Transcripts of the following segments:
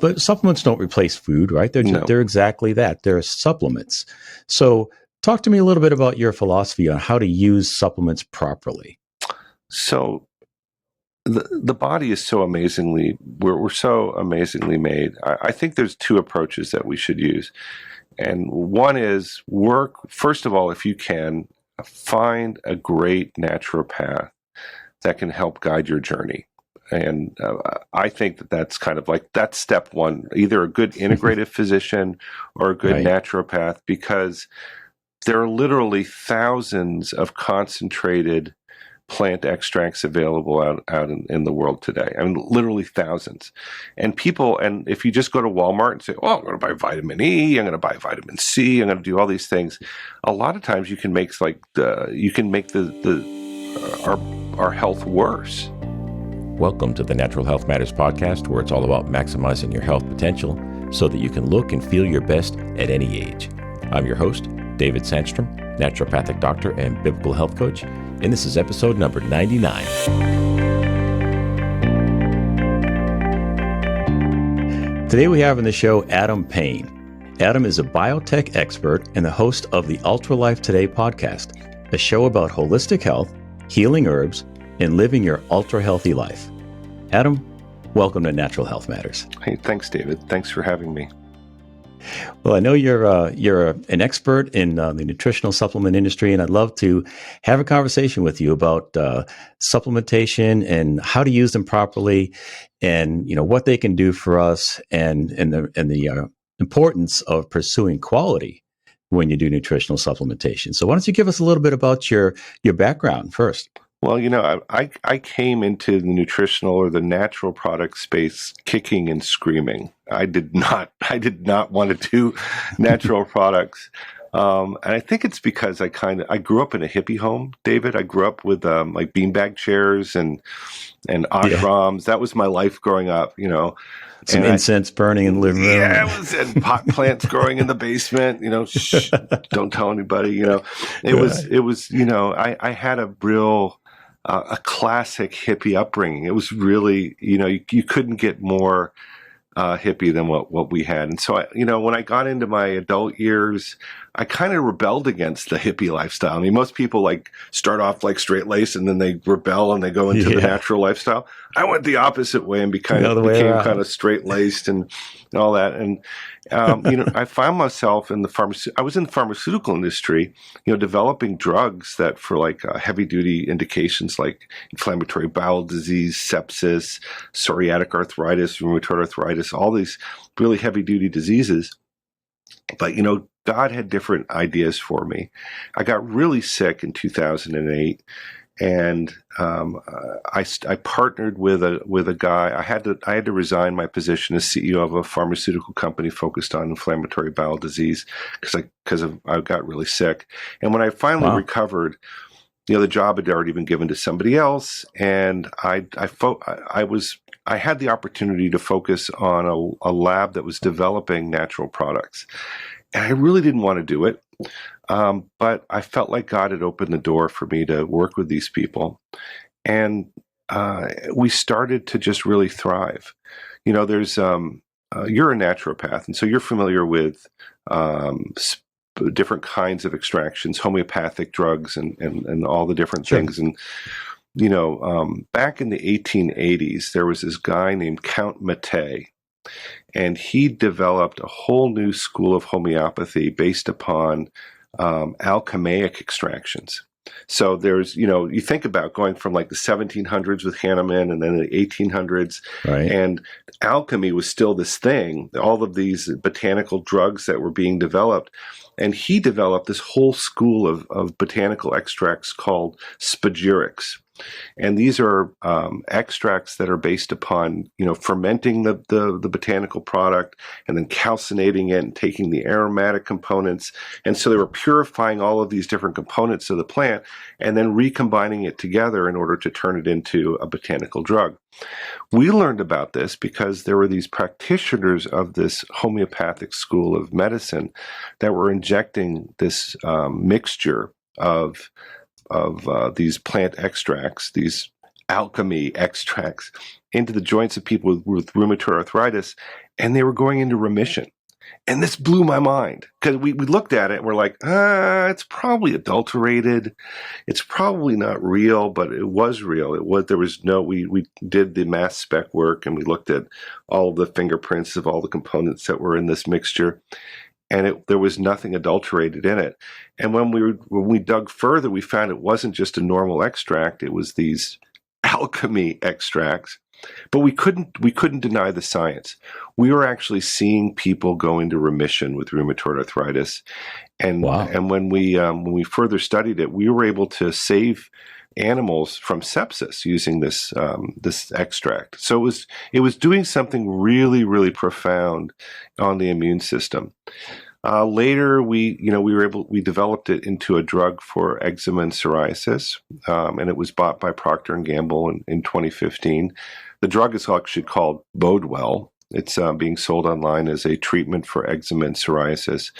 But supplements don't replace food, right? No. They're exactly that. They're supplements. So talk to me a little bit about your philosophy on how to use supplements properly. So the body is so amazingly, we're so amazingly made. I think there's two approaches that we should use. And one is work, first of all, if you can, find a great naturopath that can help guide your journey. And I think that's kind of like, that's step one, either a good integrative physician or a good Right. naturopath, because there are literally thousands of concentrated plant extracts available out in the world today. I mean, literally thousands. And if you just go to Walmart and say, oh, I'm going to buy vitamin E, I'm going to buy vitamin C, I'm going to do all these things. A lot of times you can make our health worse. Welcome to the Natural Health Matters podcast, where it's all about maximizing your health potential so that you can look and feel your best at any age. I'm your host, David Sandstrom, naturopathic doctor and biblical health coach, and this is episode number 99. Today we have on the show Adam Payne. Adam is a biotech expert and the host of the Ultra Life Today podcast, a show about holistic health, healing herbs, and living your ultra healthy life. Adam, welcome to Natural Health Matters. Hey, thanks, David. Thanks for having me. Well, I know you're an expert in the nutritional supplement industry, and I'd love to have a conversation with you about supplementation and how to use them properly, and what they can do for us, and the importance of pursuing quality when you do nutritional supplementation. So, why don't you give us a little bit about your background first? Well, I came into the nutritional or the natural product space kicking and screaming. I did not want to do natural products. And I think it's because I grew up in a hippie home, David. I grew up with like beanbag chairs and ashrams. Yeah. That was my life growing up, Some incense burning in the living room. Yeah, and pot plants growing in the basement, shh, don't tell anybody, It was, I had a real, a classic hippie upbringing. It was really, you couldn't get more hippie than what we had. And so, when I got into my adult years, I kind of rebelled against the hippie lifestyle. I mean, most people start off straight-laced and then they rebel and they go into the natural lifestyle. I went the opposite way and became kind of straight-laced and all that. And, I found myself in I was in the pharmaceutical industry, developing drugs that for heavy-duty indications like inflammatory bowel disease, sepsis, psoriatic arthritis, rheumatoid arthritis, all these really heavy-duty diseases. But, God had different ideas for me. I got really sick in 2008, and I partnered with a guy. I had to resign my position as CEO of a pharmaceutical company focused on inflammatory bowel disease because I got really sick. And when I finally recovered, the job had already been given to somebody else, and I had the opportunity to focus on a lab that was developing natural products. And I really didn't want to do it, but I felt like God had opened the door for me to work with these people. And we started to just really thrive. There's you're a naturopath, and so you're familiar with different kinds of extractions, homeopathic drugs, and all the different things. And back in the 1880s, there was this guy named Count Mattei. And he developed a whole new school of homeopathy based upon alchemaic extractions. So there's, you think about going from the 1700s with Hahnemann and then the 1800s, right. And alchemy was still this thing, all of these botanical drugs that were being developed. And he developed this whole school of botanical extracts called spagyrics. And these are extracts that are based upon, fermenting the botanical product and then calcinating it and taking the aromatic components. And so they were purifying all of these different components of the plant and then recombining it together in order to turn it into a botanical drug. We learned about this because there were these practitioners of this homeopathic school of medicine that were injecting this mixture of these plant extracts, these alchemy extracts into the joints of people with rheumatoid arthritis, and they were going into remission. And this blew my mind because we looked at it and we're like, it's probably adulterated. It's probably not real, but it was real. We did the mass spec work and we looked at all of the fingerprints of all the components that were in this mixture. And there was nothing adulterated in it. And when we dug further, we found it wasn't just a normal extract. It was these alchemy extracts. But we couldn't deny the science. We were actually seeing people go into remission with rheumatoid arthritis, and Wow. and when we further studied it, we were able to animals from sepsis using this extract. So it was doing something really, really profound on the immune system. Later, we developed it into a drug for eczema and psoriasis, and it was bought by Procter & Gamble in 2015. The drug is actually called Bodewell. It's being sold online as a treatment for eczema and psoriasis,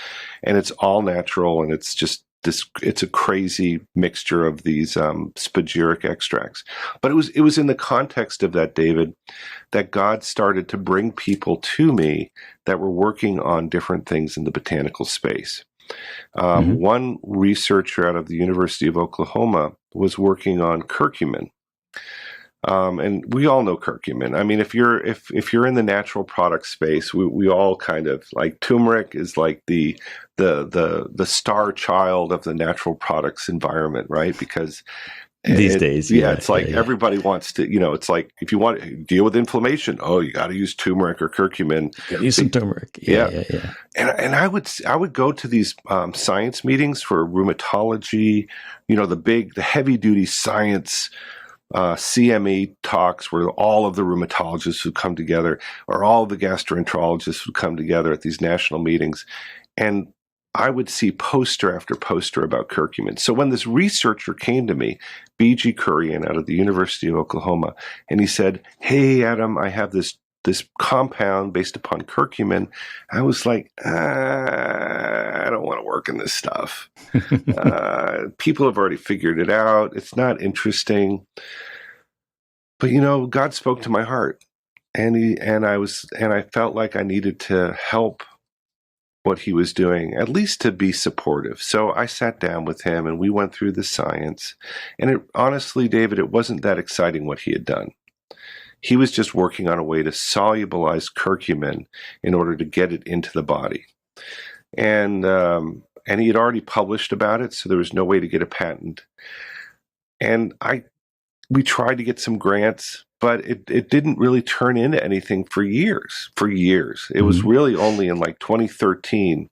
and it's all natural, and it's just it's a crazy mixture of these spagyric extracts. But it was in the context of that, David, that God started to bring people to me that were working on different things in the botanical space. One researcher out of the University of Oklahoma was working on curcumin. And we all know curcumin. I mean, if you're in the natural product space, we all kind of like turmeric is like the star child of the natural products environment, right? Because these days, it's like everybody wants to, it's like if you want to deal with inflammation, you got to use turmeric or curcumin. Use some turmeric. Yeah. And I would go to these science meetings for rheumatology, the heavy duty science CME talks where all of the rheumatologists would come together, or all of the gastroenterologists would come together at these national meetings. And I would see poster after poster about curcumin. So when this researcher came to me, B.G. Kurian out of the University of Oklahoma, and he said, "Hey, Adam, I have this compound based upon curcumin," I was like, I don't want to work in this stuff. People have already figured it out. It's not interesting. But God spoke to my heart, and I felt like I needed to help what he was doing, at least to be supportive. So I sat down with him and we went through the science. And honestly, David, it wasn't that exciting what he had done. He was just working on a way to solubilize curcumin in order to get it into the body. And he had already published about it, so there was no way to get a patent. And we tried to get some grants, but it didn't really turn into anything for years. It was really only in like 2013.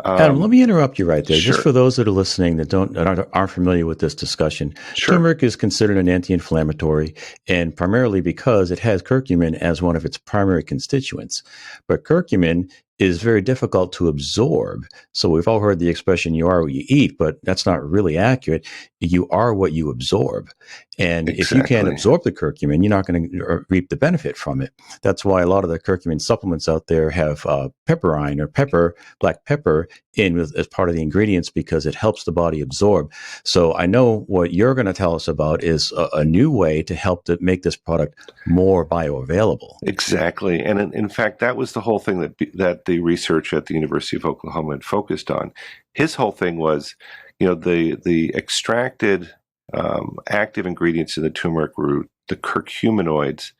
Adam, let me interrupt you right there. Sure. Just for those that are listening that aren't familiar with this discussion, Sure. Turmeric is considered an anti-inflammatory, and primarily because it has curcumin as one of its primary constituents. But curcumin is very difficult to absorb. So we've all heard the expression, you are what you eat, but that's not really accurate. You are what you absorb. And if you can't absorb the curcumin, you're not going to reap the benefit from it. That's why a lot of the curcumin supplements out there have pepperine or black pepper in as part of the ingredients because it helps the body absorb. So I know what you're going to tell us about is a new way to help to make this product more bioavailable. Exactly. And in fact, that was the whole thing that the research at the University of Oklahoma had focused on. His whole thing was, the extracted active ingredients in the turmeric root, the curcuminoids,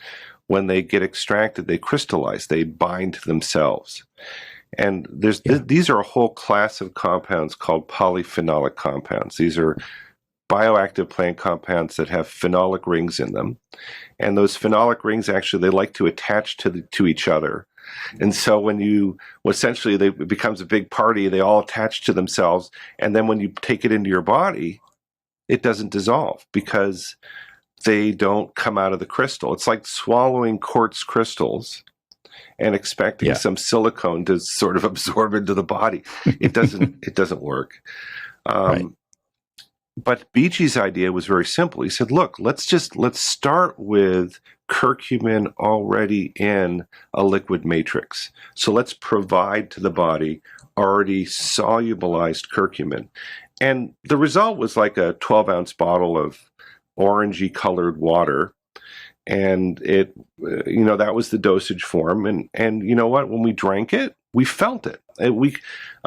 when they get extracted, they crystallize, they bind to themselves. And these are a whole class of compounds called polyphenolic compounds. These are bioactive plant compounds that have phenolic rings in them. And those phenolic rings, actually, they like to attach to each other. And so essentially it becomes a big party, they all attach to themselves. And then when you take it into your body, it doesn't dissolve because they don't come out of the crystal. It's like swallowing quartz crystals and expecting some silicone to sort of absorb into the body. It doesn't work. Right. But BG's idea was very simple. He said, look, let's start with curcumin already in a liquid matrix. So let's provide to the body already solubilized curcumin. And the result was like a 12-ounce bottle of orangey colored water. And it, that was the dosage form. And you know what? When we drank it, we felt it. I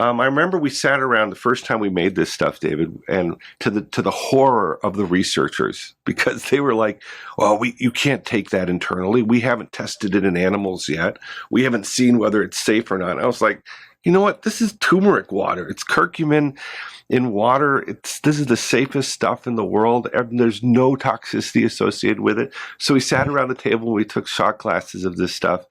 remember we sat around the first time we made this stuff, David, and to the horror of the researchers, because they were like, "Well, you can't take that internally. We haven't tested it in animals yet. We haven't seen whether it's safe or not." And I was like, you know what? This is turmeric water. It's curcumin in water. This is the safest stuff in the world. There's no toxicity associated with it. So we sat around the table, we took shot glasses of this stuff,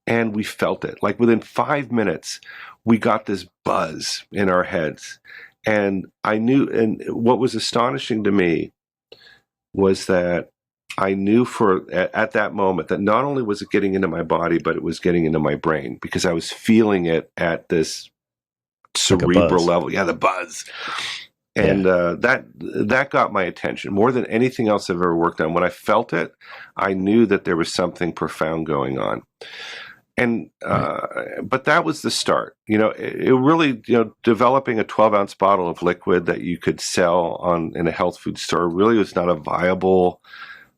and we felt it. Like within 5 minutes, we got this buzz in our heads. And I knew, and what was astonishing to me was that I knew at that moment that not only was it getting into my body, but it was getting into my brain, because I was feeling it at this cerebral level. Yeah, the buzz. And that got my attention more than anything else I've ever worked on. When I felt it, I knew that there was something profound going on. And but that was the start. It really, developing a 12-ounce bottle of liquid that you could sell in a health food store really was not a viable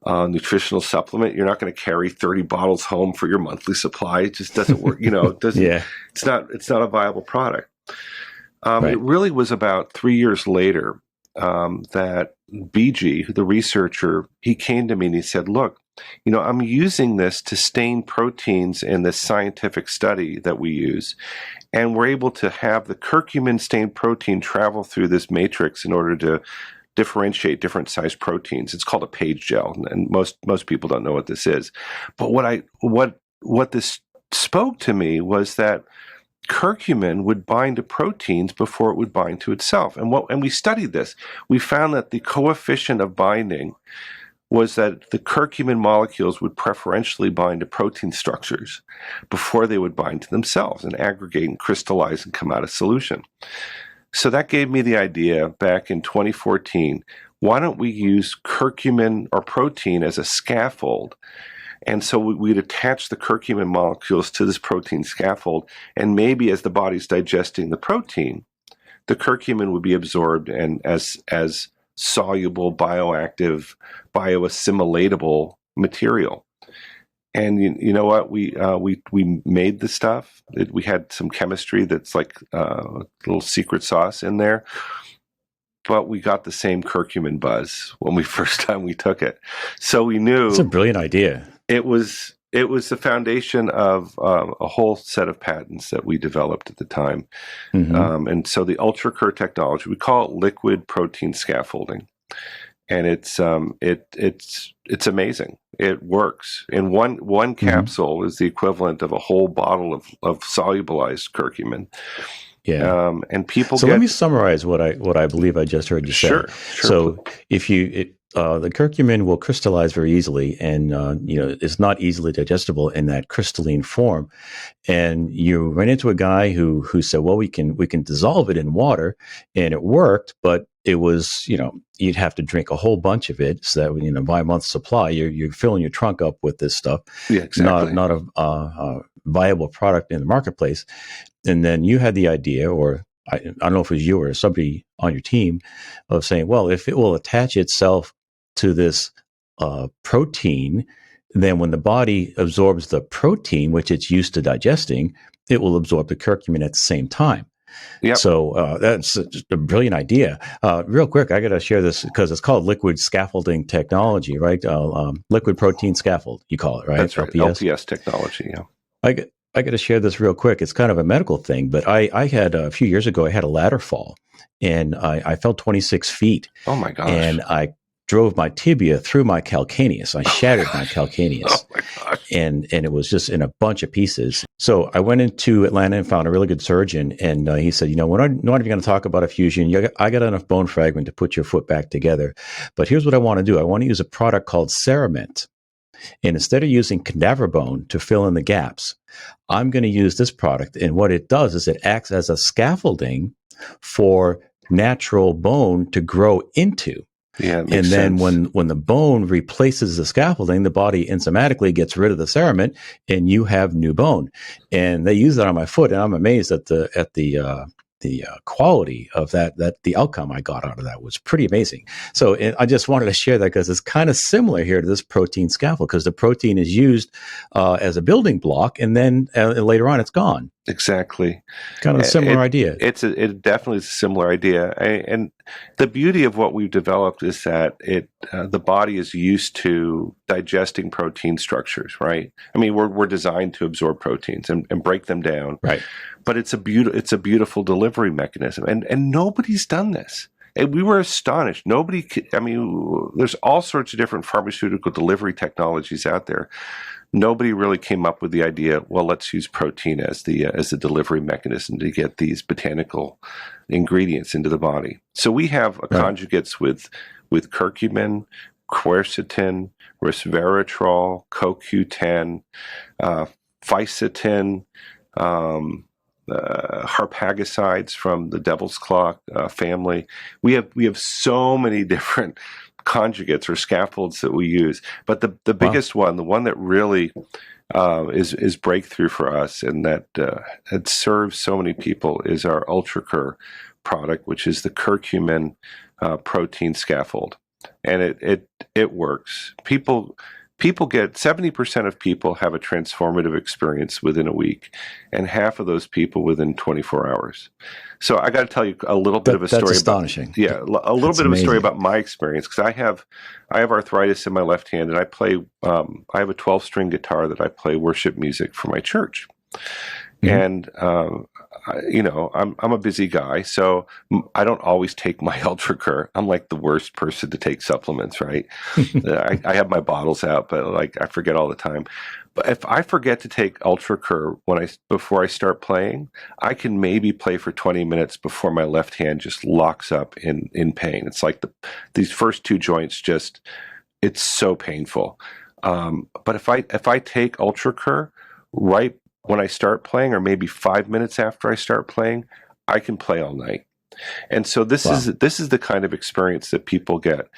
nutritional supplement. You're not going to carry 30 bottles home for your monthly supply. It just doesn't work. It doesn't. It's not a viable product. It really was about 3 years later that BG, the researcher, he came to me and he said, "Look, I'm using this to stain proteins in this scientific study that we use, and we're able to have the curcumin stained protein travel through this matrix in order to differentiate different size proteins. It's called a page gel, and most people don't know what this is. But what this spoke to me was that curcumin would bind to proteins before it would bind to itself. And we studied this. We found that the coefficient of binding was that the curcumin molecules would preferentially bind to protein structures before they would bind to themselves and aggregate and crystallize and come out of solution. So that gave me the idea back in 2014, why don't we use curcumin or protein as a scaffold? And so we'd attach the curcumin molecules to this protein scaffold, and maybe as the body's digesting the protein, the curcumin would be absorbed and as soluble, bioactive, bioassimilatable material. And you know what? We made the stuff. We had some chemistry that's like a little secret sauce in there, but we got the same curcumin buzz when we first time we took it. So we knew it's a brilliant idea. It was the foundation of a whole set of patents that we developed at the time. Mm-hmm. And so the UltraCur technology, we call it liquid protein scaffolding, and it's amazing. It works. And one capsule mm-hmm. is the equivalent of a whole bottle of solubilized curcumin. Yeah. And people. So let me summarize what I believe I just heard you say. Sure. So if the curcumin will crystallize very easily, and it's not easily digestible in that crystalline form. And you ran into a guy who said, well, we can dissolve it in water, and it worked, but it was, you'd have to drink a whole bunch of it, so that by a month's supply, you're filling your trunk up with this stuff. Yeah, exactly. Not a viable product in the marketplace. And then you had the idea, or I don't know if it was you or somebody on your team, of saying, well, if it will attach itself to this protein, then when the body absorbs the protein, which it's used to digesting, it will absorb the curcumin at the same time. Yep. So that's just a brilliant idea. Real quick, I got to share this because it's called liquid scaffolding technology, right? Liquid protein scaffold, you call it, right? That's right. LPS technology, yeah. I got to share this real quick. It's kind of a medical thing, but I had a few years ago, I had a ladder fall, and I fell 26 feet. Oh my gosh. And I drove my tibia through my calcaneus. I shattered my calcaneus. Oh my gosh. And it was just in a bunch of pieces. So I went into Atlanta and found a really good surgeon. And he said, we're not even going to talk about a fusion. I got enough bone fragment to put your foot back together. But here's what I want to do. I want to use a product called Cerament. And instead of using cadaver bone to fill in the gaps, I'm going to use this product. And what it does is it acts as a scaffolding for natural bone to grow into. Yeah, it makes and then sense. when the bone replaces the scaffolding, the body enzymatically gets rid of the Cerament, and you have new bone. And they use that on my foot, and I'm amazed at the quality of that the outcome I got out of that was pretty amazing. So I just wanted to share that because it's kind of similar here to this protein scaffold, because the protein is used as a building block, and then later on it's gone. Exactly. Kind of a similar idea. It definitely is a similar idea. And the beauty of what we've developed is that the body is used to digesting protein structures, right? I mean, we're designed to absorb proteins and break them down. Right. But it's a beautiful delivery mechanism. And nobody's done this. And we were astonished. There's all sorts of different pharmaceutical delivery technologies out there. Nobody really came up with the idea, well, let's use protein as the delivery mechanism to get these botanical ingredients into the body. So we have conjugates with curcumin, quercetin, resveratrol, CoQ10, fisetin, harpagicides from the devil's claw family. We have so many different conjugates or scaffolds that we use, but the biggest one, the one that really is breakthrough for us, and that it serves so many people, is our UltraCur product, which is the curcumin protein scaffold, and it works. People get 70% of people have a transformative experience within a week, and half of those people within 24 hours. So I got to tell you a little bit of a story. That's astonishing. A little bit of a story about my experience, because I have arthritis in my left hand, and I play. I have a 12-string guitar that I play worship music for my church, and I'm a busy guy, so I don't always take my UltraCur. I'm like the worst person to take supplements, right? I have my bottles out, but like I forget all the time. But if I forget to take UltraCur before I start playing, I can maybe play for 20 minutes before my left hand just locks up in pain. It's like these first two joints it's so painful. But if I take UltraCur right when I start playing, or maybe 5 minutes after I start playing, I can play all night. And so this is the kind of experience that people get.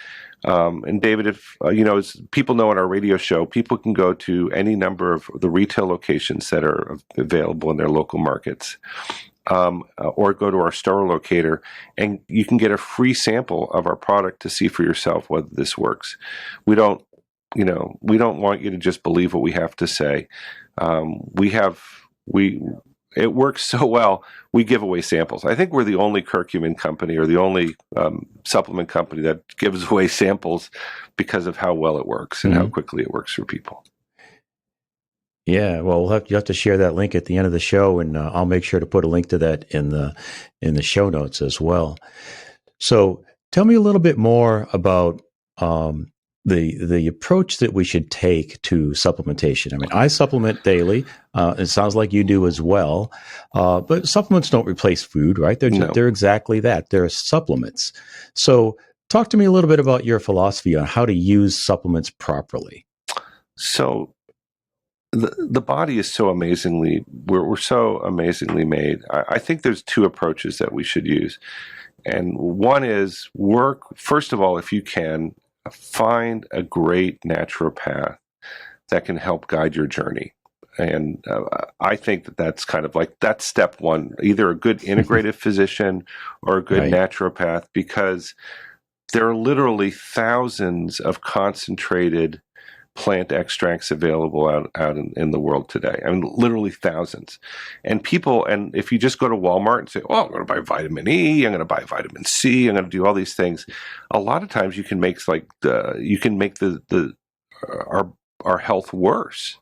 And David, if as people know in our radio show, people can go to any number of the retail locations that are available in their local markets, or go to our store locator, and you can get a free sample of our product to see for yourself whether this works. We don't want you to just believe what we have to say. It works so well, we give away samples. I think we're the only curcumin company, or the only supplement company, that gives away samples because of how well it works and how quickly it works for people. Yeah, well, you have to share that link at the end of the show, and I'll make sure to put a link to that in the show notes as well. So tell me a little bit more about the approach that we should take to supplementation. I mean, I supplement daily. It sounds like you do as well. But supplements don't replace food, right? They're exactly that. They're supplements. So talk to me a little bit about your philosophy on how to use supplements properly. So the body is so amazingly, we're so amazingly made. I think there's two approaches that we should use. And one is first of all, if you can, find a great naturopath that can help guide your journey. And I think that's kind of like, that's step one, either a good integrative physician or a good naturopath, because there are literally thousands of concentrated plant extracts available out in the world today. I mean, literally thousands. And if you just go to Walmart and say, oh, I'm going to buy vitamin E, I'm going to buy vitamin C, I'm going to do all these things. A lot of times you can make our health worse.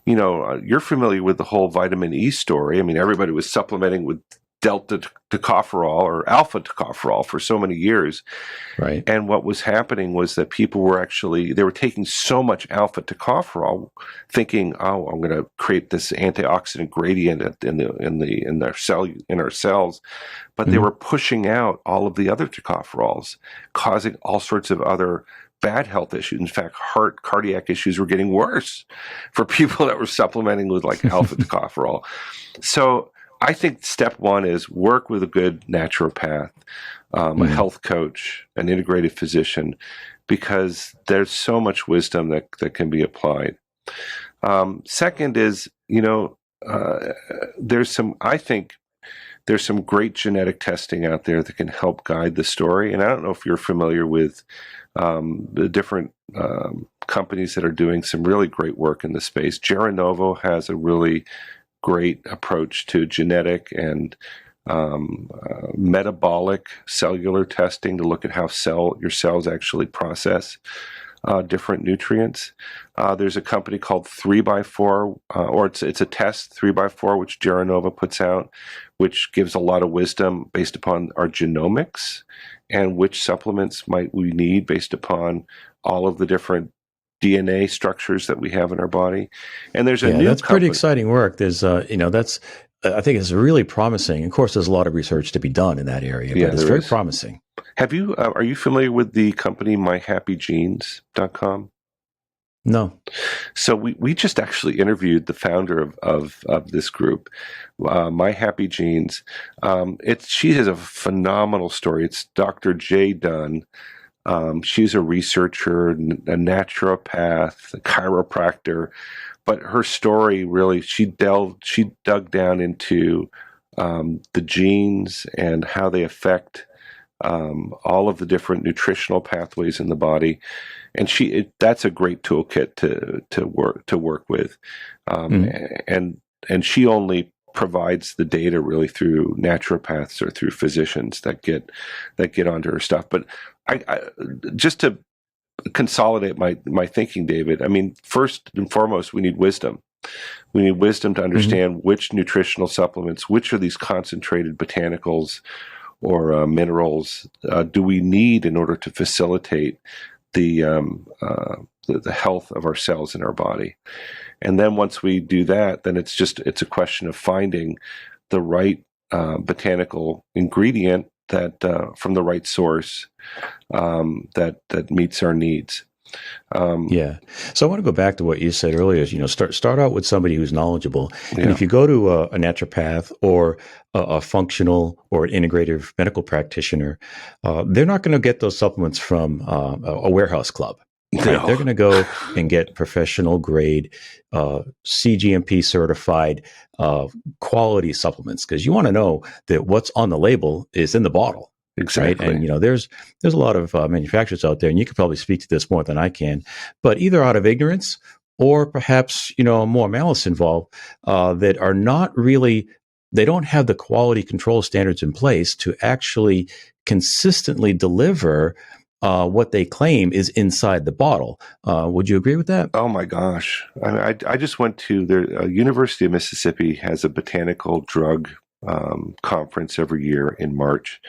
You're familiar with the whole vitamin E story. I mean, everybody was supplementing with delta tocopherol or alpha tocopherol for so many years. Right. And what was happening was that people were taking so much alpha tocopherol, thinking, oh, I'm going to create this antioxidant gradient in our cells, but they were pushing out all of the other tocopherols, causing all sorts of other bad health issues. In fact, cardiac issues were getting worse for people that were supplementing with like alpha tocopherol. So I think step one is work with a good naturopath, a health coach, an integrative physician, because there's so much wisdom that can be applied. Second is, there's some, I think, there's some great genetic testing out there that can help guide the story. And I don't know if you're familiar with the different companies that are doing some really great work in the space. Gerinovo has a really great approach to genetic and metabolic cellular testing to look at how your cells actually process different nutrients. There's a company called 3x4, or it's a test 3x4, which Gerinovo puts out, which gives a lot of wisdom based upon our genomics and which supplements might we need based upon all of the different DNA structures that we have in our body. And there's a new that's company. pretty exciting work. There's that's I think it's really promising. Of course, there's a lot of research to be done in that area, but it's very promising. Have you are you familiar with the company myhappygenes.com? No. So we just actually interviewed the founder of this group, My Happy Genes. She has a phenomenal story. It's Dr. Jay Dunn. She's a researcher, a naturopath, a chiropractor, but her story really, she dug down into the genes and how they affect all of the different nutritional pathways in the body, and that's a great toolkit to work with, and she only provides the data really through naturopaths or through physicians that get onto her stuff. But I just to consolidate my thinking, David. I mean, first and foremost, we need wisdom. We need wisdom to understand which nutritional supplements, which are these concentrated botanicals or minerals do we need in order to facilitate the health of our cells in our body. And then once we do that, then it's a question of finding the right botanical ingredient that from the right source that meets our needs. So I want to go back to what you said earlier. Is start out with somebody who's knowledgeable, and if you go to a naturopath or a functional or an integrative medical practitioner, they're not going to get those supplements from a warehouse club. Right? No. They're going to go and get professional grade, CGMP certified quality supplements, because you want to know that what's on the label is in the bottle. Exactly. Right? And, there's a lot of manufacturers out there, and you could probably speak to this more than I can, but either out of ignorance or perhaps, more malice involved, that are not really, they don't have the quality control standards in place to actually consistently deliver what they claim is inside the bottle. Would you agree with that? Oh my gosh. I just went to the University of Mississippi has a botanical drug conference every year in March.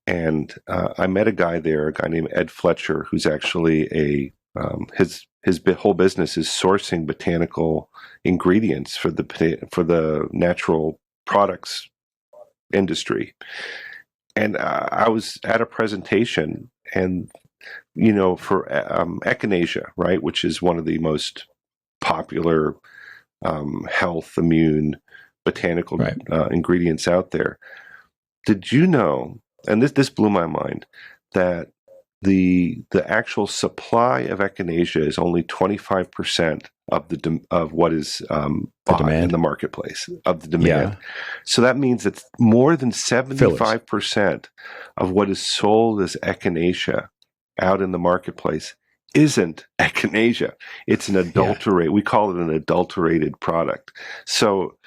And I met a guy named Ed Fletcher, who's actually his whole business is sourcing botanical ingredients for the natural products industry. And I was at a presentation, and for Echinacea, right, which is one of the most popular health immune botanical ingredients out there. Did you know? And this blew my mind, that the actual supply of Echinacea is only 25% of what is bought in the marketplace, of the demand. Yeah. So that means that more than 75% of what is sold as Echinacea out in the marketplace isn't Echinacea. It's an adulterate. We call it an adulterated product. So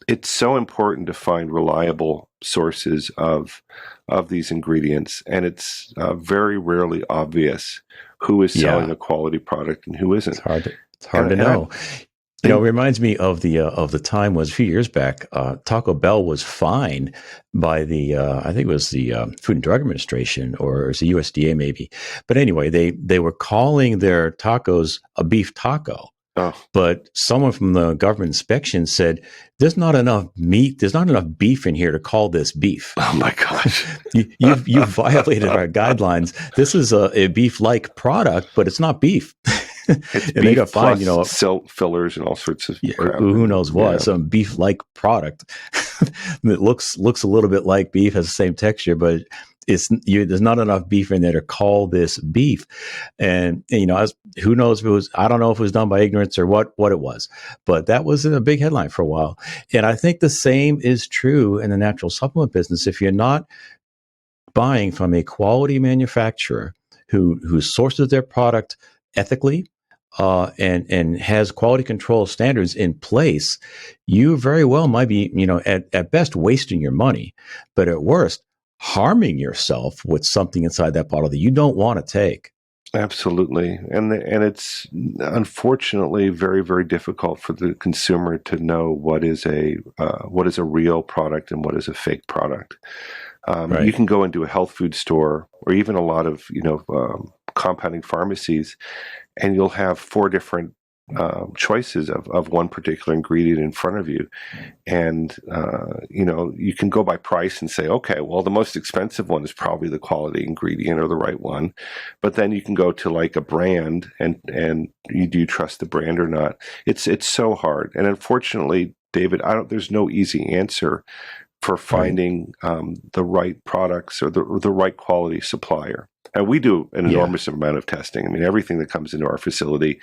it's so important to find reliable sources of these ingredients, and it's very rarely obvious who is selling a quality product and who isn't. It's hard to know. It reminds me of the time was a few years back. Taco Bell was fined by the I think it was the Food and Drug Administration, or it was the USDA maybe. But anyway, they were calling their tacos a beef taco. Oh. But someone from the government inspection said, there's not enough meat, there's not enough beef in here to call this beef. Oh my gosh. you violated our guidelines. This is a beef-like product, but it's not beef. It's and beef they got fined, cell fillers and all sorts of crap. Who knows what, some beef-like product that looks a little bit like beef, has the same texture, but there's not enough beef in there to call this beef. And who knows if it was, I don't know if it was done by ignorance or what it was, but that was a big headline for a while. And I think the same is true in the natural supplement business. If you're not buying from a quality manufacturer who sources their product ethically, and has quality control standards in place, you very well might be, at best wasting your money, but at worst harming yourself with something inside that bottle that you don't want to take. Absolutely, and it's unfortunately very, very difficult for the consumer to know what is a real product and what is a fake product. Right. You can go into a health food store or even a lot of compounding pharmacies, and you'll have 4 different choices of one particular ingredient in front of you. And, you can go by price and say, okay, well, the most expensive one is probably the quality ingredient or the right one. But then you can go to like a brand and do you trust the brand or not? It's so hard. And unfortunately, David, there's no easy answer for finding the right products or the right quality supplier. And we do an enormous amount of testing. I mean, everything that comes into our facility,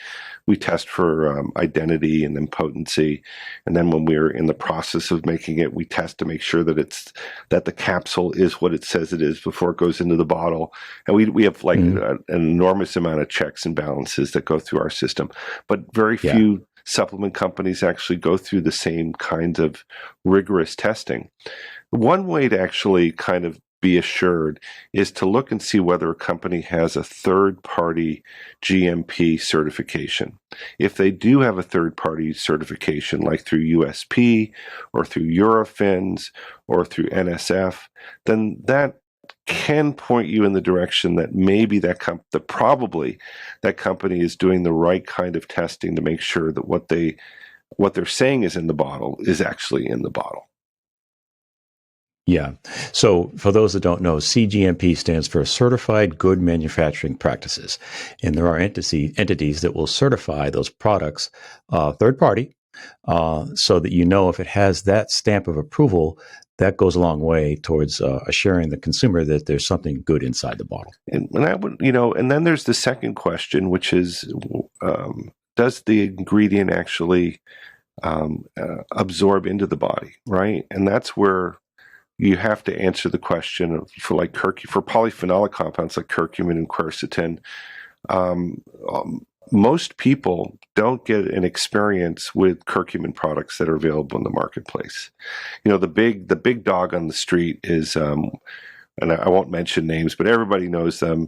we test for identity and then potency. And then when we're in the process of making it, we test to make sure that the capsule is what it says it is before it goes into the bottle. And we have an enormous amount of checks and balances that go through our system. But very few supplement companies actually go through the same kinds of rigorous testing. One way to actually kind of be assured is to look and see whether a company has a third-party GMP certification. If they do have a third-party certification, like through USP or through Eurofins or through NSF, then that can point you in the direction that maybe probably that company is doing the right kind of testing to make sure that what they're saying is in the bottle is actually in the bottle. Yeah. So for those that don't know, CGMP stands for Certified Good Manufacturing Practices. And there are entities that will certify those products, third party, so that if it has that stamp of approval, that goes a long way towards assuring the consumer that there's something good inside the bottle. And I would, and then there's the second question, which is, does the ingredient actually absorb into the body, right? And that's where you have to answer the question for polyphenolic compounds like curcumin and quercetin. Most people don't get an experience with curcumin products that are available in the marketplace. The big dog on the street is, and I won't mention names, but everybody knows them.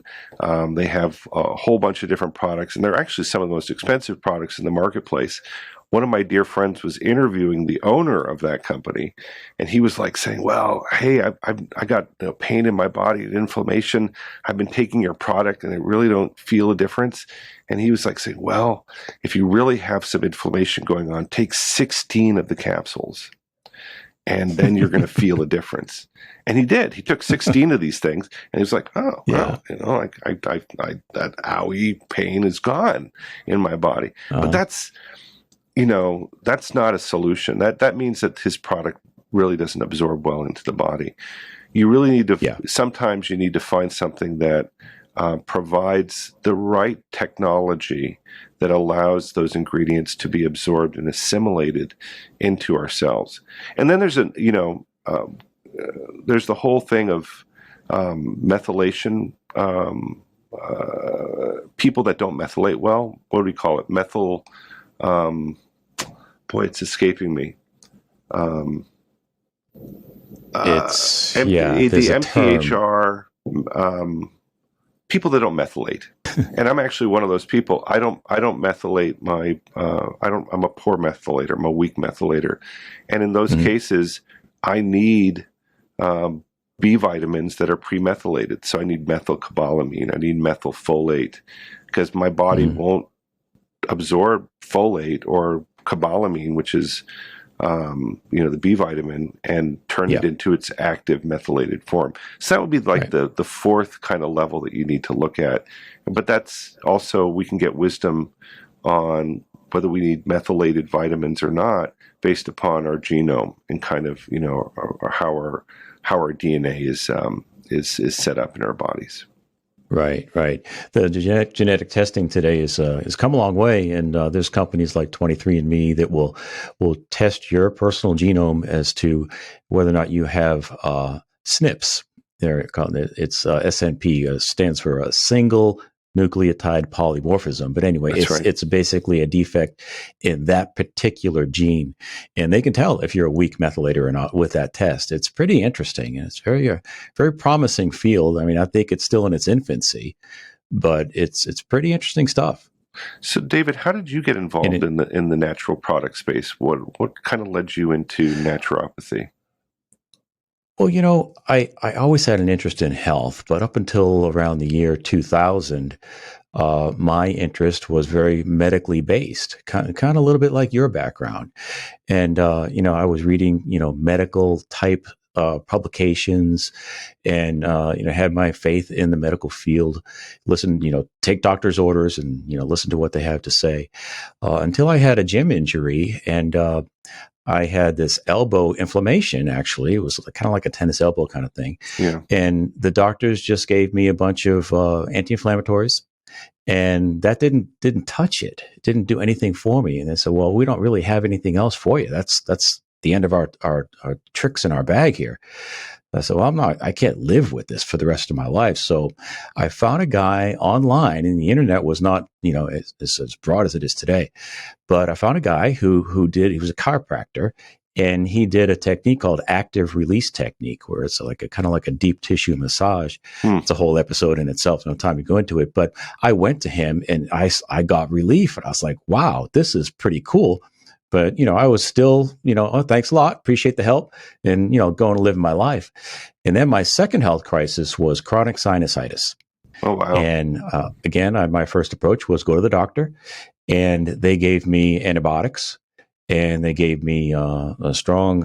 They have a whole bunch of different products, and they're actually some of the most expensive products in the marketplace. One of my dear friends was interviewing the owner of that company, and he was saying, well, hey, I got pain in my body and inflammation. I've been taking your product and I really don't feel a difference. And he was saying, well, if you really have some inflammation going on, take 16 of the capsules and then you're going to feel a difference. And he did. He took 16 of these things and he was like, oh, well, that owie pain is gone in my body. But that's not a solution. That means that his product really doesn't absorb well into the body. You really need to, sometimes you need to find something that provides the right technology that allows those ingredients to be absorbed and assimilated into our cells. And then there's there's the whole thing of methylation. People that don't methylate well, what do we call it? It's escaping me. It's the MTHR. People that don't methylate, and I'm actually one of those people. I don't methylate my. I'm a poor methylator. I'm a weak methylator, and in those cases, I need B vitamins that are pre-methylated. So I need methylcobalamin. I need methylfolate because my body won't absorb folate or cobalamin, which is the B vitamin, and turn it into its active methylated form. So that would be the fourth kind of level that you need to look at. But that's also, we can get wisdom on whether we need methylated vitamins or not based upon our genome and kind of how our DNA is set up in our bodies. Right, right. The genetic testing today is come a long way, and there's companies like 23andMe that will test your personal genome as to whether or not you have SNPs. It's SNP, stands for a single nucleotide polymorphism. But anyway, That's right. it's basically a defect in that particular gene, and they can tell if you're a weak methylator or not with that test. It's pretty interesting, and it's very promising field. I mean, I think it's still in its infancy, but it's pretty interesting stuff. So, David, how did you get involved in the natural product space? What kind of led you into naturopathy? Well, I always had an interest in health, but up until around the year 2000, my interest was very medically based, kind of a little bit like your background. And, I was reading, medical type publications and, had my faith in the medical field, listen, take doctor's orders and, listen to what they have to say until I had a gym injury and, I had this elbow inflammation. Actually, it was kind of like a tennis elbow kind of thing. Yeah. And the doctors just gave me a bunch of anti-inflammatories, and that didn't touch it. It didn't do anything for me. And they said, "Well, we don't really have anything else for you. That's the end of our tricks in our bag here." I said, "Well, I can't live with this for the rest of my life." So I found a guy online, and the internet was not, as broad as it is today. But I found a guy he was a chiropractor, and he did a technique called active release technique, where it's kind of like a deep tissue massage. It's a whole episode in itself. No time to go into it. But I went to him and I got relief, and I was like, wow, this is pretty cool. But, I was still, oh, thanks a lot. Appreciate the help and, going to live my life. And then my second health crisis was chronic sinusitis. Oh, wow. And again, my first approach was go to the doctor, and they gave me antibiotics, and they gave me a strong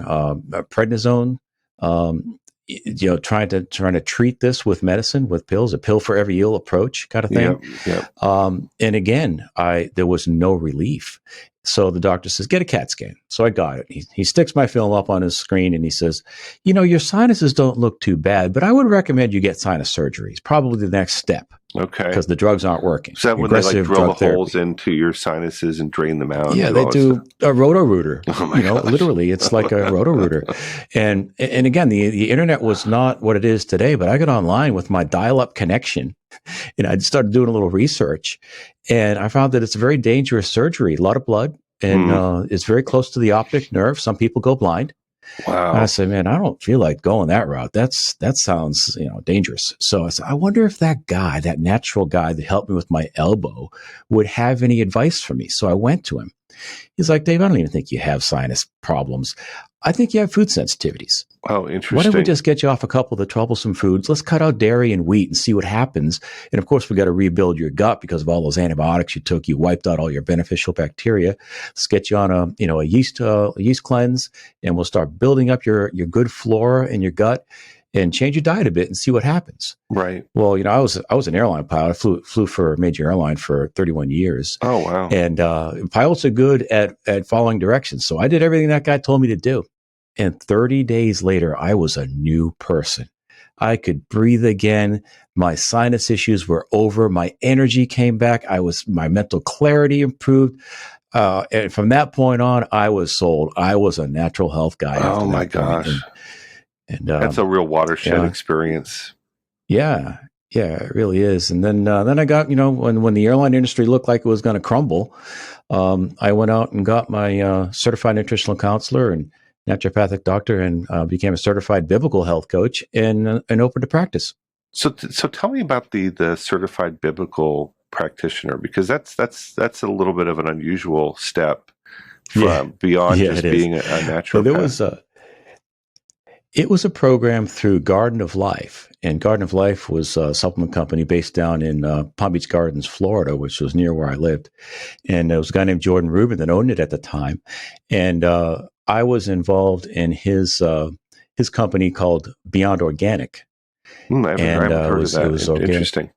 prednisone. Trying to treat this with medicine, with pills, a pill for every ill approach kind of thing. Yep. And again, there was no relief. So the doctor says, get a CAT scan. So I got it. He sticks my film up on his screen and he says, your sinuses don't look too bad, but I would recommend you get sinus surgery. It's probably the next step. Okay. Because the drugs aren't working. Is that when they drill the holes into your sinuses and drain them out? Yeah, they do a roto-rooter. Oh my gosh. Literally, it's like a roto-rooter. And again, the internet was not what it is today, but I got online with my dial-up connection, and I started doing a little research, and I found that it's a very dangerous surgery, a lot of blood, and it's very close to the optic nerve. Some people go blind. Wow. And I said, man, I don't feel like going that route. That sounds, dangerous. So I said, I wonder if that natural guy that helped me with my elbow would have any advice for me. So I went to him. He's like, Dave, I don't even think you have sinus problems. I think you have food sensitivities. Oh, interesting. Why don't we just get you off a couple of the troublesome foods? Let's cut out dairy and wheat and see what happens. And of course, we got to rebuild your gut because of all those antibiotics you took. You wiped out all your beneficial bacteria. Let's get you on a yeast cleanse, and we'll start building up your good flora in your gut and change your diet a bit and see what happens. Right. Well, I was an airline pilot. I flew for a major airline for 31 years. Oh, wow. And pilots are good at following directions. So I did everything that guy told me to do. And 30 days later, I was a new person. I could breathe again. My sinus issues were over. My energy came back. My mental clarity improved. And from that point on, I was sold. I was a natural health guy. Oh my gosh. And that's a real watershed experience. Yeah, it really is. And then I got, when the airline industry looked like it was going to crumble, I went out and got my certified nutritional counselor and naturopathic doctor, and became a certified biblical health coach, and opened a practice. So tell me about the certified biblical practitioner, because that's a little bit of an unusual step from beyond just being a naturopath. So it was a program through Garden of Life, and Garden of Life was a supplement company based down in Palm Beach Gardens, Florida, which was near where I lived. And there was a guy named Jordan Rubin that owned it at the time, and I was involved in his company called Beyond Organic. I haven't heard of that. It was organic. Interesting.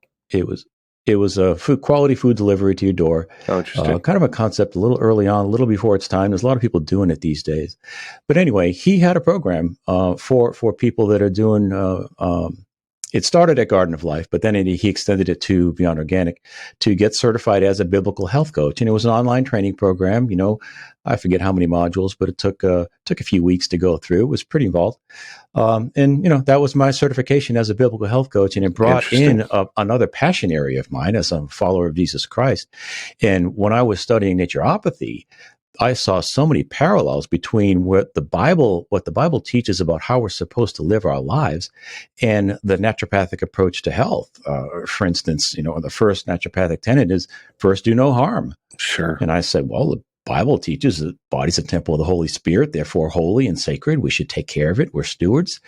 It was a quality food delivery to your door. Oh, interesting. Kind of a concept a little early on, a little before its time. There's a lot of people doing it these days. But anyway, he had a program for people that are doing it started at Garden of Life, but then he extended it to Beyond Organic to get certified as a biblical health coach. And it was an online training program. I forget how many modules, but it took a few weeks to go through. It was pretty involved. And that was my certification as a biblical health coach. And it brought in another passion area of mine as a follower of Jesus Christ. And when I was studying naturopathy, I saw so many parallels between what the Bible teaches about how we're supposed to live our lives and the naturopathic approach to health. For instance, the first naturopathic tenet is first do no harm. Sure. And I said, well, the Bible teaches that the body's a temple of the Holy Spirit, therefore holy and sacred. We should take care of it. We're stewards.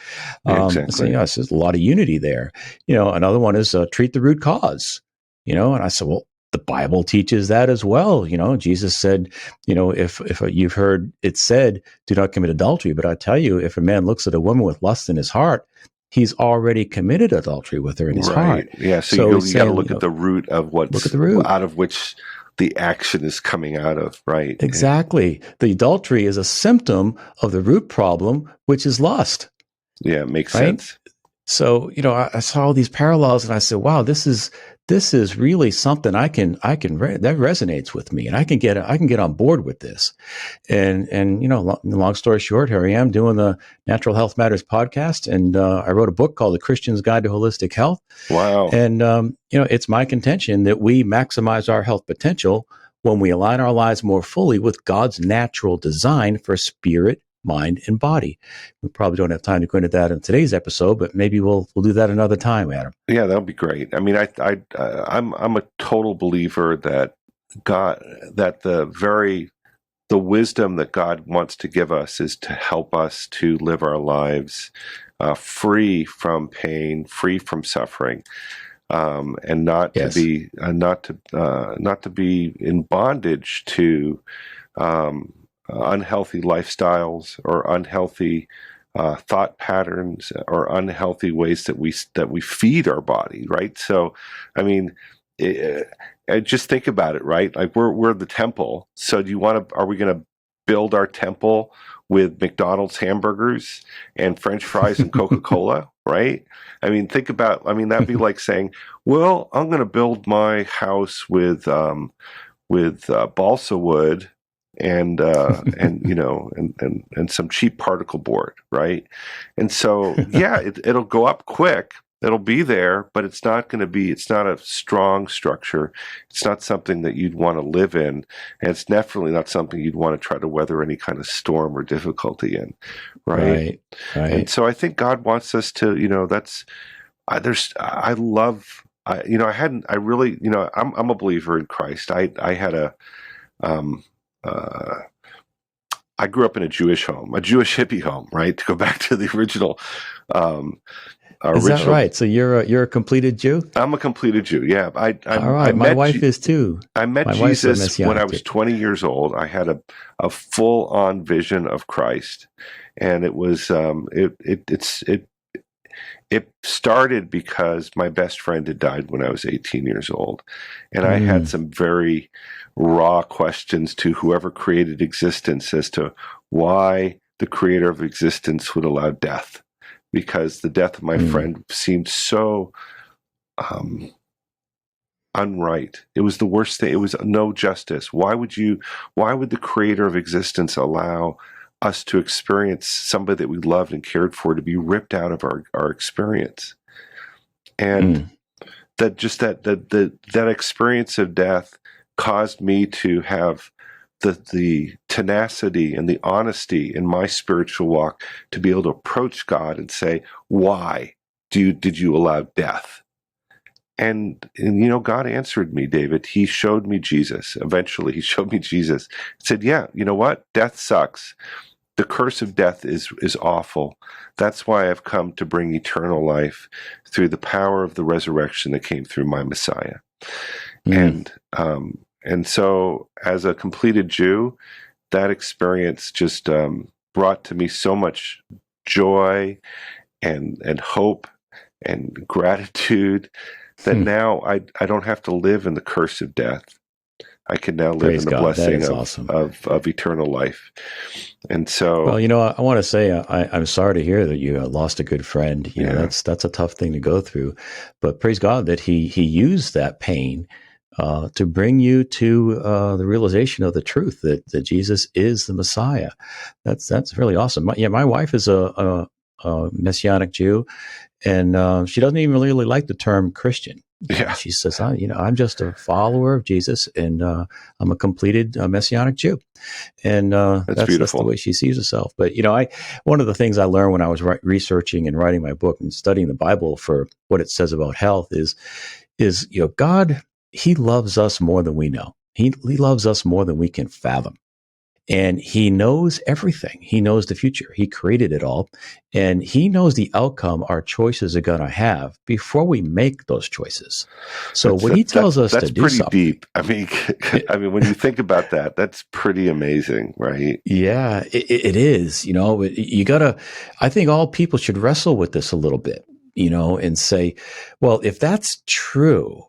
Exactly. So, there's a lot of unity there. Another one is treat the root cause. And I said, well, the Bible teaches that as well. Jesus said, if you've heard it said, do not commit adultery. But I tell you, if a man looks at a woman with lust in his heart, he's already committed adultery with her in his heart. Yeah. So you got to look at the root of out of which the action is coming out of, right? Exactly. The adultery is a symptom of the root problem, which is lust. Yeah, it makes sense. So, I saw all these parallels and I said, wow, this is really something that resonates with me, and I can get on board with this. And long story short, here I am doing the Natural Health Matters podcast. And I wrote a book called The Christian's Guide to Holistic Health. Wow. And, it's my contention that we maximize our health potential when we align our lives more fully with God's natural design for spirit, mind, and body. We probably don't have time to go into that in today's episode, but maybe we'll do that another time, Adam. Yeah, that'll be great. I mean, I'm a total believer that the wisdom that God wants to give us is to help us to live our lives free from pain, free from suffering, and not to be in bondage to unhealthy lifestyles or unhealthy thought patterns or unhealthy ways that we feed our body, right? So, I mean, just think about it, right? Like we're the temple. So, are we going to build our temple with McDonald's hamburgers and French fries and Coca-Cola, right? I mean, that'd be like saying, well, I'm going to build my house with balsa wood and some cheap particle board, right? And so, yeah, it'll go up quick. It'll be there, but it's not a strong structure. It's not something that you'd want to live in. And it's definitely not something you'd want to try to weather any kind of storm or difficulty in. Right. And so I think God wants us to, I'm a believer in Christ. I grew up in a Jewish home, a Jewish hippie home, right? To go back to the original. Is that right? So you're a completed Jew? I'm a completed Jew. Yeah. All right. My wife is too. I met Jesus when I was 20 years old. I had a full-on vision of Christ, and it was it started because my best friend had died when I was 18 years old, and I had some very raw questions to whoever created existence as to why the creator of existence would allow death. Because the death of my friend seemed so unright. It was the worst thing. It was no justice. Why would the creator of existence allow us to experience somebody that we loved and cared for to be ripped out of our experience? And that experience of death caused me to have the tenacity and the honesty in my spiritual walk to be able to approach God and say, why did you allow death? And God answered me, David. He showed me Jesus. Eventually, he showed me Jesus. He said, yeah, you know what? Death sucks. The curse of death is awful. That's why I've come to bring eternal life through the power of the resurrection that came through my Messiah. And so, as a completed Jew, that experience just brought to me so much joy and hope and gratitude that now I don't have to live in the curse of death. I can now live Praise in the God. That blessing is awesome. of eternal life. And so, Well, I want to say I'm sorry to hear that you lost a good friend. That's a tough thing to go through, but praise God that he used that pain to bring you to the realization of the truth that Jesus is the Messiah. That's really awesome. My wife is a Messianic Jew, and she doesn't even really like the term Christian. yeah, She says, I'm just a follower of Jesus, and I'm a completed Messianic Jew, and that's that's the beautiful. way she sees herself. But one of the things I learned when I was researching and writing my book and studying the Bible for what it says about health is God, He loves us more than we know. He loves us more than we can fathom. And he knows everything. He knows the future. He created it all. And he knows the outcome our choices are going to have before we make those choices. So when he tells us to That's do pretty something, deep. I mean, when you think about that, that's pretty amazing, right? yeah, it is. You got to, I think all people should wrestle with this a little bit, and say, well, if that's true,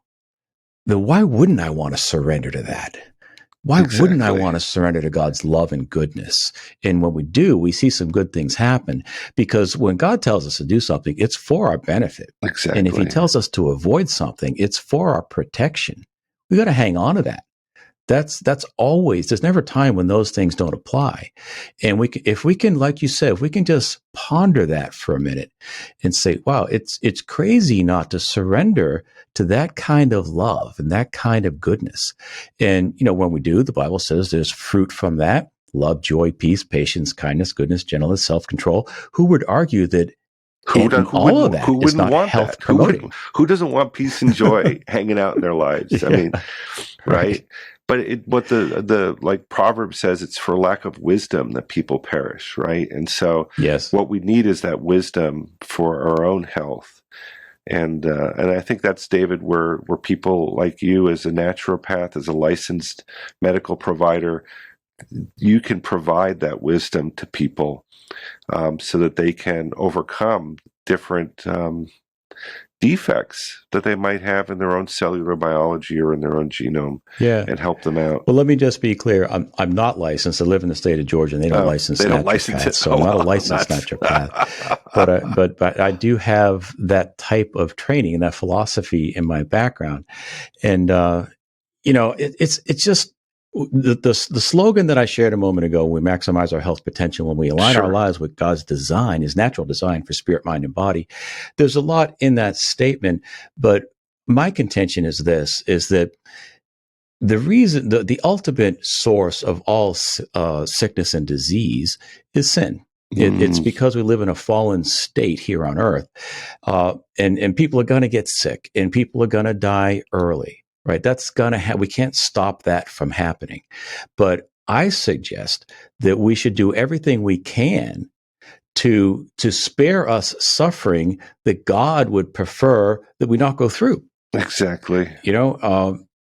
then why wouldn't I want to surrender to that? Why wouldn't I Exactly. want to surrender to God's love and goodness? And when we do, we see some good things happen, because when God tells us to do something, it's for our benefit. And if he Exactly. tells us to avoid something, it's for our protection. We got to hang on to that. That's always, there's never a time when those things don't apply. And if we can, like you said, if we can just ponder that for a minute and say, wow, it's crazy not to surrender to that kind of love and that kind of goodness. And when we do, the Bible says there's fruit from that: love, joy, peace, patience, kindness, goodness, gentleness, self-control. Who would argue that and all of that Who is wouldn't not want health that? promoting? Who doesn't want peace and joy hanging out in their lives? I Yeah, mean, right. right? But what the like Proverbs says, it's for lack of wisdom that people perish, right? And so Yes. what we need is that wisdom for our own health. And I think that's, David, where people like you, as a naturopath, as a licensed medical provider, you can provide that wisdom to people, so that they can overcome different defects that they might have in their own cellular biology or in their own genome, Yeah. and help them out. Well, let me just be clear. I'm not licensed. I live in the state of Georgia, and they don't Oh, license they don't license naturopaths, it. so I'm Oh, not a well, licensed naturopath. But I do have that type of training and that philosophy in my background, and it's just the slogan that I shared a moment ago. We maximize our health potential when we align our sure. lives with God's design, His natural design for spirit, mind, and body. There's a lot in that statement, but my contention is this: is that the reason, the ultimate source of all sickness and disease is sin. It's Mm, because we live in a fallen state here on earth, and people are going to get sick, and people are going to die early. Right? That's going to we can't stop that from happening. But I suggest that we should do everything we can to spare us suffering that God would prefer that we not go through. exactly.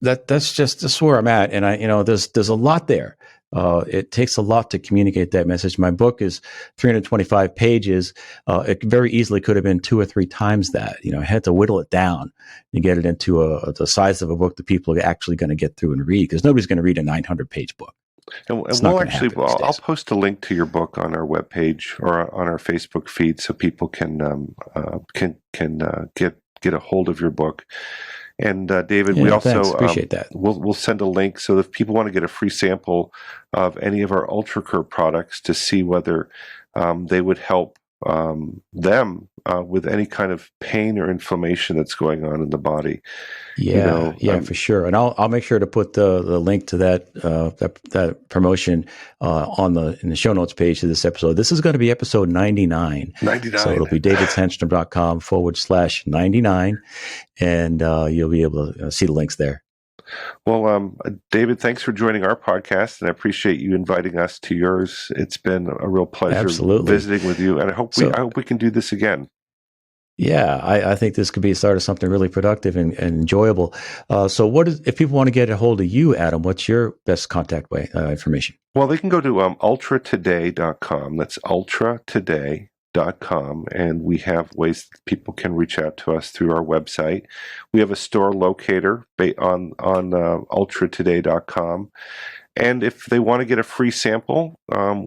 That's where I'm at, and there's a lot there. It takes a lot to communicate that message. My book is 325 pages. It very easily could have been 2 or 3 times that. I had to whittle it down and get it into the size of a book that people are actually going to get through and read, because nobody's going to read a 900-page book. And It's not we'll going to actually, happen these I'll days. post a link to your book on our webpage or on our Facebook feed, so people can get a hold of your book. And David, we Yeah, thanks. also, Appreciate that. we'll send a link, so if people want to get a free sample of any of our UltraCure products to see whether they would help them with any kind of pain or inflammation that's going on in the body. Yeah, yeah, for sure. And I'll make sure to put the link to that promotion in the show notes page of this episode. This is going to be episode 99. So 99. it'll be davidsandstrom.com/99, and you'll be able to see the links there. Well, David, thanks for joining our podcast, and I appreciate you inviting us to yours. It's been a real pleasure Absolutely. visiting with you, and I hope So, we can do this again. yeah, I think this could be a start of something really productive and enjoyable. So if people want to get a hold of you, Adam, what's your best contact way information? Well, they can go to ultratoday.com. That's ultratoday, and we have ways that people can reach out to us through our website. We have a store locator on ultratoday.com. And if they want to get a free sample,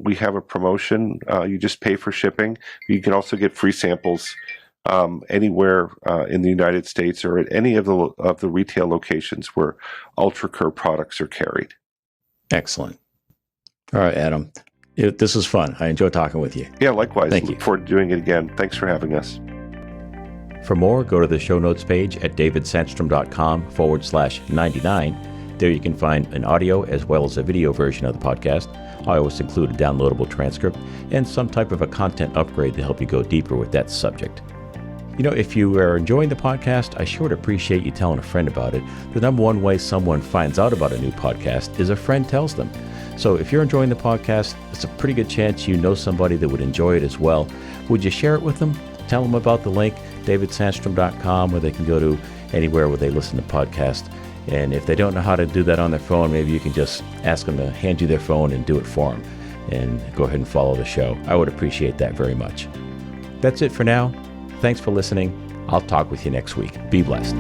we have a promotion. You just pay for shipping. You can also get free samples anywhere in the United States or at any of the retail locations where UltraCur products are carried. Excellent. All right, Adam. This was fun. I enjoyed talking with you. Yeah, likewise. Thank you. Look forward to doing it again. Thanks for having us. For more, go to the show notes page at davidsandstrom.com/99. There you can find an audio as well as a video version of the podcast. I always include a downloadable transcript and some type of a content upgrade to help you go deeper with that subject. If you are enjoying the podcast, I sure would appreciate you telling a friend about it. The number one way someone finds out about a new podcast is a friend tells them. So if you're enjoying the podcast, it's a pretty good chance you know somebody that would enjoy it as well. Would you share it with them? Tell them about the link, davidsandstrom.com, where they can go to anywhere where they listen to podcasts. And if they don't know how to do that on their phone, maybe you can just ask them to hand you their phone and do it for them. And go ahead and follow the show. I would appreciate that very much. That's it for now. Thanks for listening. I'll talk with you next week. Be blessed.